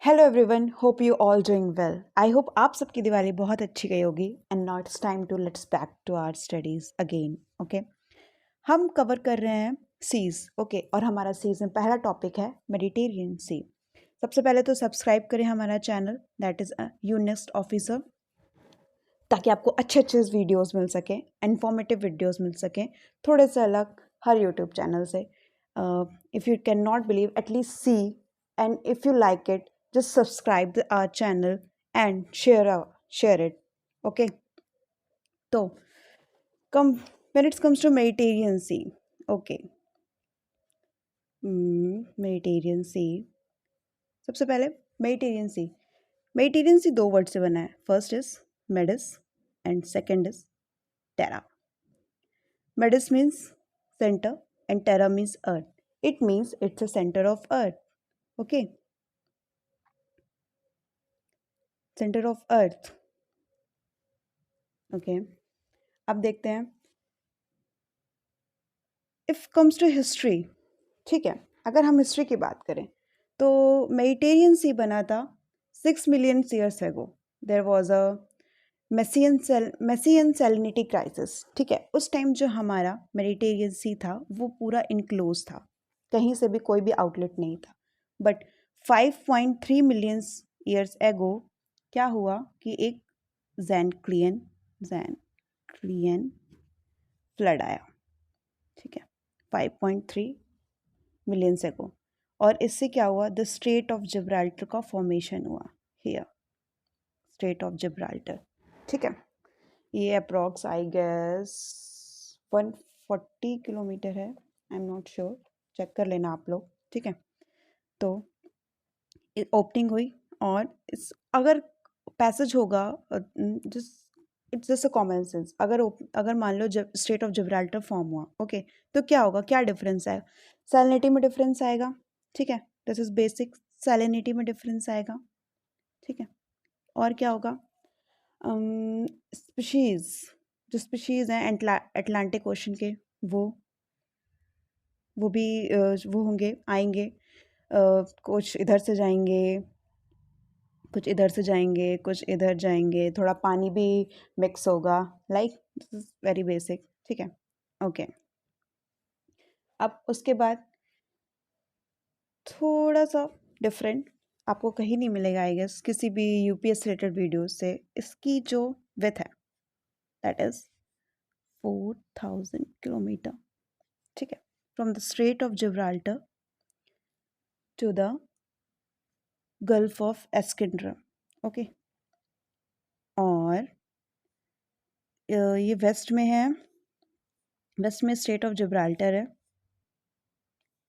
Hello everyone, hope you all doing well. I hope आप सबकी दिवाली बहुत अच्छी गई होगी and now it's time to let's back to our studies again. Okay, हम कवर कर रहे हैं सीज। ओके, और हमारा सीज में पहला टॉपिक है मेडिटेरियन सी। सबसे पहले तो सब्सक्राइब करें हमारा चैनल, दैट इज़ यूनेस्ट ऑफिसर, ताकि आपको अच्छे अच्छे वीडियोस मिल सकें, इन्फॉर्मेटिव वीडियोस मिल सकें, थोड़े से अलग हर यूट्यूब चैनल से। If you can not believe, at least see, and if you like it, just subscribe our channel and share it. Okay, so come when it comes to Mediterranean Sea. Okay, Mediterranean Sea, सबसे पहले Mediterranean Sea दो word से बना है. First is medius and second is terra. Medius means center and terra means earth. It means it's a center of earth. Okay, center of earth. Okay, अब देखते हैं if comes to history. ठीक है, अगर हम हिस्ट्री की बात करें तो मेडिटेरियन सी बना था 6 million years ago. There was a Messinian salinity crisis. ठीक है, उस टाइम जो हमारा मेडिटेरियन सी था वो पूरा इनक्लोज था, कहीं से भी कोई भी आउटलेट नहीं था. बट 5.3 million years ago क्या हुआ कि एक जैनक्लियन फ्लड आया. ठीक है, 5.3 million ago. और इससे क्या हुआ, द स्ट्रेट ऑफ जिब्राल्टर का फॉर्मेशन हुआ. Here strait of Gibraltar. ठीक है, ये अप्रॉक्स आई गेस 140 किलोमीटर है. I am not sure, check कर लेना आप लोग. ठीक है, तो ओपनिंग हुई और इस अगर पैसेज होगा, जिस it's just a common sense, अगर मान लो जब स्ट्रेट ऑफ जिब्राल्टर फॉर्म हुआ, ओके, तो क्या होगा, क्या डिफरेंस आएगा, सैलिनिटी में डिफरेंस आएगा. ठीक है, दिस इज बेसिक, सैलिनिटी में डिफरेंस आएगा. ठीक है, और क्या होगा, स्पीशीज, जो स्पीशीज हैं अटलांटिक ओशन के, वो भी वो होंगे, आएंगे. कुछ इधर से जाएंगे, कुछ इधर से जाएंगे, कुछ इधर जाएंगे, थोड़ा पानी भी मिक्स होगा. Like this is very basic. ठीक है, ओके. अब उसके बाद थोड़ा सा डिफरेंट, आपको कहीं नहीं मिलेगा आई गेस किसी भी यूपीएस रिलेटेड वीडियो से. इसकी जो विथ है दैट इज 4,000 किलोमीटर. ठीक है, from the straight of Gibraltar to the Gulf of Iskenderun. Okay, और ये वेस्ट में है, वेस्ट में स्ट्रेट ऑफ जिब्राल्टर है,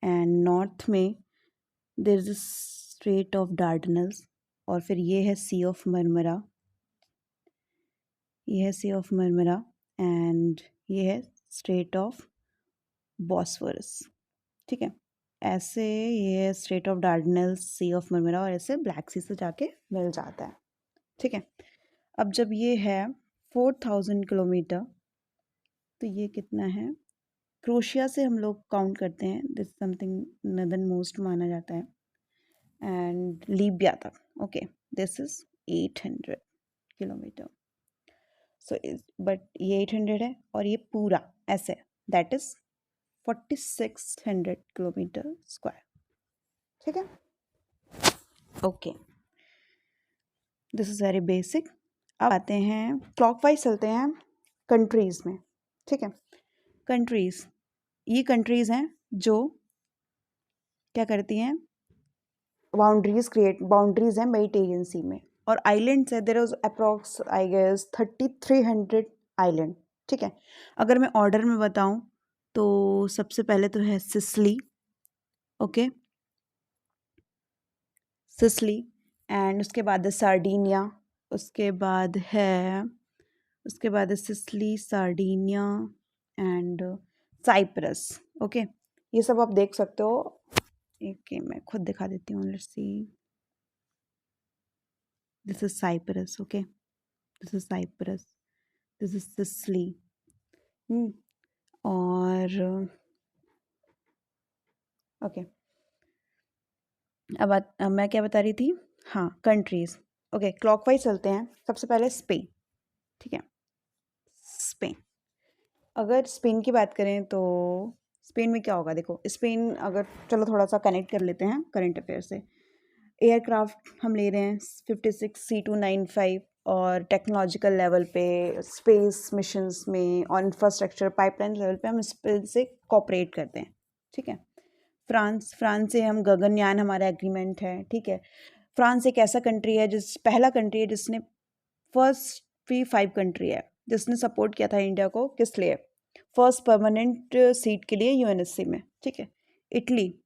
एंड नॉर्थ में there is Strait of Dardanelles, और फिर ये है सी ऑफ मरमरा, ये है सी ऑफ मरमरा, एंड ये है स्ट्रेट ऑफ बॉस्फोरस. ठीक है, ऐसे ये है strait of Dardanelles, sea of Marmara, और ऐसे ब्लैक सी से जाके मिल जाता है. ठीक है, अब जब ये है 4,000 किलोमीटर, तो ये कितना है, क्रोशिया से हम लोग काउंट करते हैं, दिस समथिंग नदर्न मोस्ट माना जाता है, एंड लीबिया तक. Okay, this is 800 kilometre. So but ये 800 है और ये पूरा ऐसे, दैट इज 4,600 किलोमीटर स्क्वायर. ठीक है, okay, this is very basic. अब आते हैं क्लॉकवाइज, चलते हैं कंट्रीज में. ठीक है, कंट्रीज, ये कंट्रीज हैं जो क्या करती हैं, बाउंड्रीज हैं मेडिटेरियन सी में, और आइलैंड्स है. There is approx I guess 3,300 island. ठीक है, अगर मैं ऑर्डर में बताऊं तो सबसे पहले तो है सिसली. ओके, सिसली, एंड उसके बाद है सार्डिनिया, उसके बाद है Sicily, Sardinia, and Cyprus. Okay, ये सब आप देख सकते हो. एक मैं खुद दिखा देती हूँ. Let's see, this is Cyprus. Okay, this is Cyprus, this is Sicily. और ओके, अब मैं क्या बता रही थी, हाँ कंट्रीज़। ओके क्लॉकवाइज चलते हैं। सबसे पहले स्पेन, ठीक है। स्पेन, अगर स्पेन की बात करें तो स्पेन में क्या होगा, देखो स्पेन अगर, चलो थोड़ा सा कनेक्ट कर लेते हैं करंट अफेयर से। एयरक्राफ्ट हम ले रहे हैं 56C295, और टेक्नोलॉजिकल लेवल पे स्पेस मिशंस में और इंफ्रास्ट्रक्चर पाइपलाइन लेवल पे हम स्पेन से कॉपरेट करते हैं, ठीक है। फ्रांस, फ्रांस से हम गगनयान, हमारा एग्रीमेंट है, ठीक है। फ्रांस एक ऐसा कंट्री है पहला कंट्री है जिसने फर्स्ट फ्री 5 कंट्री है जिसने सपोर्ट किया था इंडिया को, किस लिए, फर्स्ट परमानेंट सीट के लिए यूएनएससी में, ठीक है। इटली,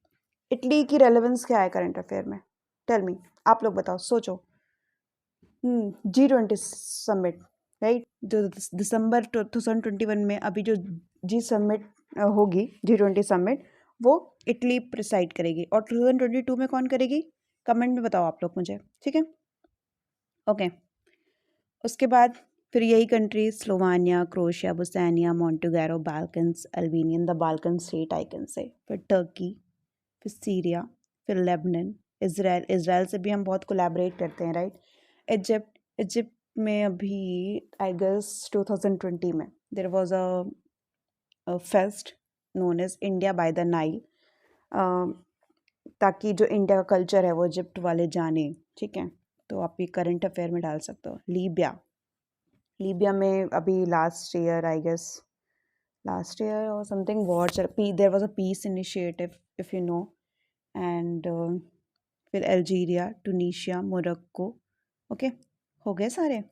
इटली की रेलेवेंस क्या है करंट अफेयर में, टेल मी, आप लोग बताओ, सोचो। G20 समिट, राइट, जो दिसंबर 2021 में अभी जो जी समिट होगी, G20 समिट, वो इटली प्रिसाइड करेगी। और 2022 में कौन करेगी, कमेंट में बताओ आप लोग मुझे, ठीक है। ओके उसके बाद फिर यही country Slovenia, Croatia, Bosnia, Montenegro, Balkans, Albanian, the Balkan state I can say, फिर टर्की, फिर सीरिया, फिर लेबनान, इसराइल, इसराइल से भी हम बहुत कोलैबोरेट करते हैं, राइट। इजिप्ट, इजिप्ट में अभी आई गेस 2020 में there was a fest known as India by the Nile, ताकि जो इंडिया का कल्चर है वो इजिप्ट वाले जाने, ठीक है। तो आप ये करंट अफेयर में डाल सकते हो। लीबिया, लीबिया में अभी लास्ट ईयर और समथिंग वॉर चल, there was a peace initiative if you know, and फिर अल्जीरिया, टूनिशिया, मोरक्को, ओके हो गए सारे।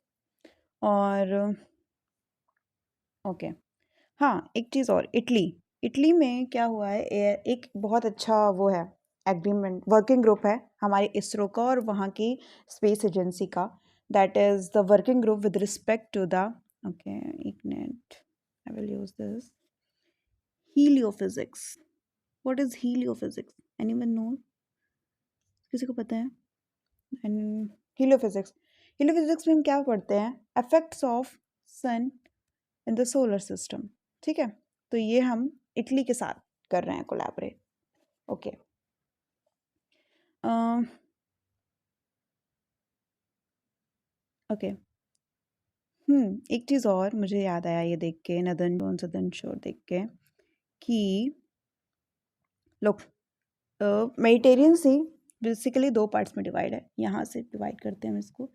और ओके हाँ एक चीज़ और, इटली, इटली में क्या हुआ है, एक बहुत अच्छा वो है एग्रीमेंट, वर्किंग ग्रुप है हमारे इसरो का और वहाँ की स्पेस एजेंसी का, that is the working group with respect to the, okay एक मिनट, I will use this, heliophysics. What is heliophysics, anyone know, किसी को पता है? एंड हीलियोफिजिक्स, हीलियोफिजिक्स में हम क्या पढ़ते हैं, effects of sun in the solar system, ठीक है। तो ये हम इटली के साथ कर रहे हैं कोलैबोरेट, ओके। ओके एक चीज़ और मुझे याद आया ये देख के, नदन शोर देख के, कि लोग मेडिटेरियन सी बेसिकली दो पार्ट्स में डिवाइड है, यहाँ से डिवाइड करते हैं हम इसको,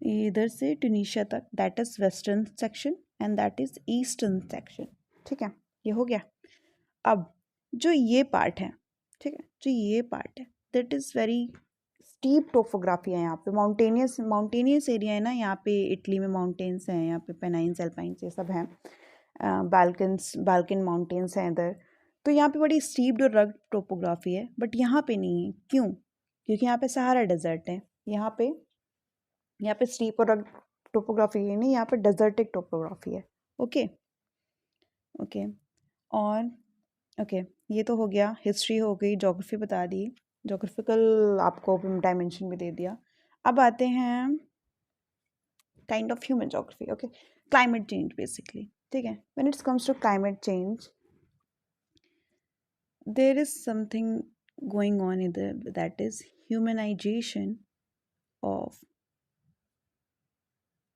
इधर से ट्यूनीशिया तक, that is western section and that is eastern section, ठीक है। ये हो गया। अब जो ये पार्ट है, ठीक है, जो ये पार्ट है that is very steep topography है, यहाँ पे माउंटेनियस एरिया है ना, यहाँ पे इटली में माउंटेन्स हैं, यहाँ पे पेनाइन्स, एल्पाइन्स ये सब हैं, बाल्कन माउंटेन्स हैं इधर। तो यहाँ पे बड़ी स्टीप्ड और रग्ड टोपोग्राफी है, बट यहाँ पे नहीं है, क्यों, क्योंकि यहाँ पे सहारा डेजर्ट है, यहाँ पे स्टीप और रग्ड टोपोग्राफी है नहीं, यहाँ पे डेजर्टिक टोपोग्राफी है, ओके ओके। और ओके ये तो हो गया, हिस्ट्री हो गई, ज्योग्राफी बता दी, ज्योग्राफिकल आपको डायमेंशन भी दे दिया। अब आते हैं kind of human geography, okay, climate change basically, ठीक है। When it's comes to climate change, there is something going on इधर, that is humanization of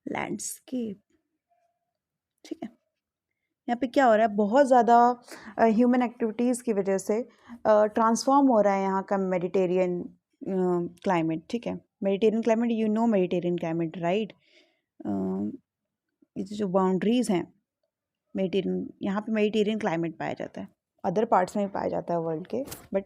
landscape, ठीक है। यहाँ पे क्या हो रहा है, बहुत ज़्यादा ह्यूमन एक्टिविटीज़ की वजह से ट्रांसफॉर्म हो रहा है यहाँ का मेडिटेरियन क्लाइमेट, ठीक है। Mediterranean climate, you know Mediterranean climate right, ये जो बाउंड्रीज़ हैं मेडिटेरियन, यहाँ पे मेडिटेरियन क्लाइमेट पाया जाता है, अदर पार्ट्स में भी पाया जाता है वर्ल्ड के, बट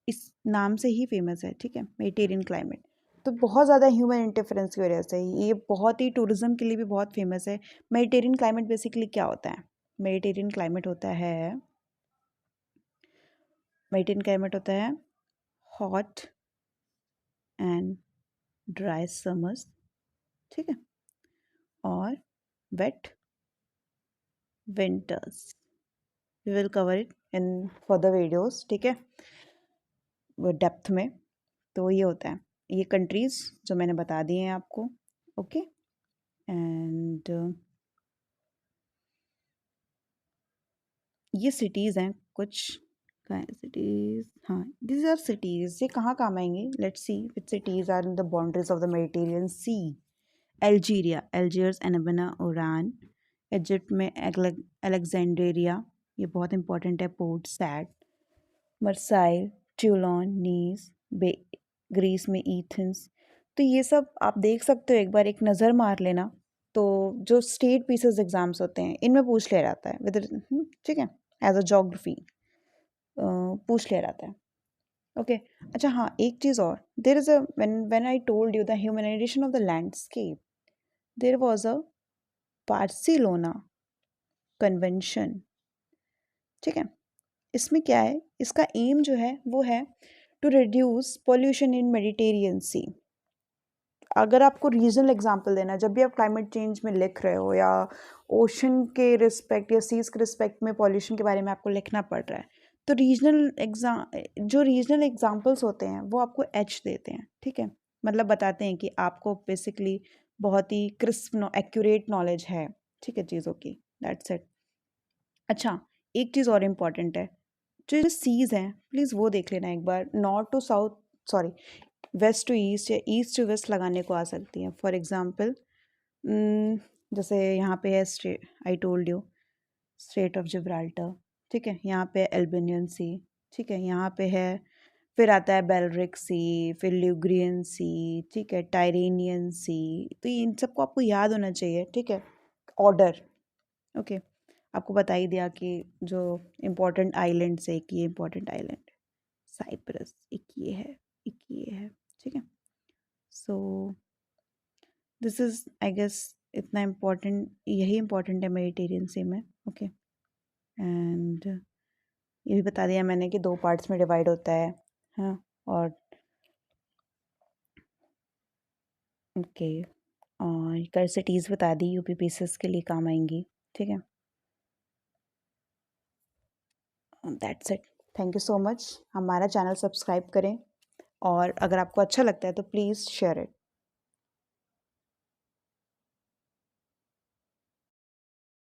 इस नाम से ही फेमस है, ठीक है, मेडिटेरियन क्लाइमेट। तो बहुत ज़्यादा ह्यूमन इंटरफेरेंस की वजह से ये बहुत ही टूरिज़्म के लिए भी बहुत फेमस है। मेडिटेरियन क्लाइमेट बेसिकली क्या होता है, मेडिटेरियन क्लाइमेट होता है, मेडिटेरियन क्लाइमेट होता है हॉट एंड ड्राई समर्स, ठीक है, और wet winters, we will cover it in further videos, ठीक है, डेप्थ में। तो ये होता है, ये कंट्रीज़ जो मैंने बता दिए हैं आपको, ओके। एंड ये सिटीज़ हैं कुछ सिटीज, हाँ दिस आर सिटीज, ये कहाँ काम आएंगे, let's see which cities are in the boundaries of the Mediterranean Sea. Algeria, Algiers, Annaba, Oran. Egypt में अलेक्जेंड्रिया, ये बहुत इंपॉर्टेंट है, Port Said. Marseille, Toulon, Nice, bay, Greece में एथेंस। तो ये सब आप देख सकते हो, एक बार एक नज़र मार लेना। तो जो स्टेट पीसेस एग्जाम्स होते हैं इनमें पूछ लिया जाता है विद, ठीक है, एज अ जोग्राफी पूछ लिया जाता है। ओके अच्छा हाँ, एक चीज़ और, there is a when I told you the humanisation of the landscape, there was a Barcelona convention, ठीक है। इसमें क्या है, इसका एम जो है वो है to reduce pollution in Mediterranean Sea. अगर आपको रीजनल एग्जांपल देना है, जब भी आप क्लाइमेट चेंज में लिख रहे हो या ओशन के रिस्पेक्ट या सीज के रिस्पेक्ट में पॉल्यूशन के बारे में आपको लिखना पड़ रहा है, तो जो रीजनल एग्जांपल्स होते हैं वो आपको एच देते हैं, ठीक है, मतलब बताते हैं कि आपको बेसिकली बहुत ही क्रिस्प एक्यूरेट नॉलेज है, ठीक है, चीज़ों की, दैट्स इट। अच्छा, एक चीज़ और इम्पॉर्टेंट है, जो सीज़ हैं प्लीज़ वो देख लेना एक बार, north to south, sorry west to east या ईस्ट टू वेस्ट लगाने को आ सकती हैं। फॉर एग्जांपल जैसे यहाँ पे है straight, I told you straight of Gibraltar, ठीक है, यहाँ पे एल्बेनियन सी, ठीक है, यहाँ पे है, फिर आता है बेलरिक सी, फिर ल्यूग्रियन सी, ठीक है, टायरेनियन सी। तो इन सबको आपको याद होना चाहिए, ठीक है, ऑर्डर। ओके, आपको बता ही दिया कि जो इम्पोर्टेंट आइलैंड से, एक ये इम्पोर्टेंट आइलैंड साइप्रस, एक ये है, एक ये है, ठीक है। So this is I guess इतना इम्पोर्टेंट, यही इम्पोर्टेंट है मेडिटेरियन सी में। ओके, एंड ये भी बता दिया मैंने कि 2 पार्ट्स में डिवाइड होता है, हाँ, और ओके, और कर सिटीज़ बता दी, यूपी पीसेस के लिए काम आएंगी, ठीक है, that's it. Thank you so much, हमारा चैनल सब्सक्राइब करें, और अगर आपको अच्छा लगता है तो प्लीज़ शेयर इट।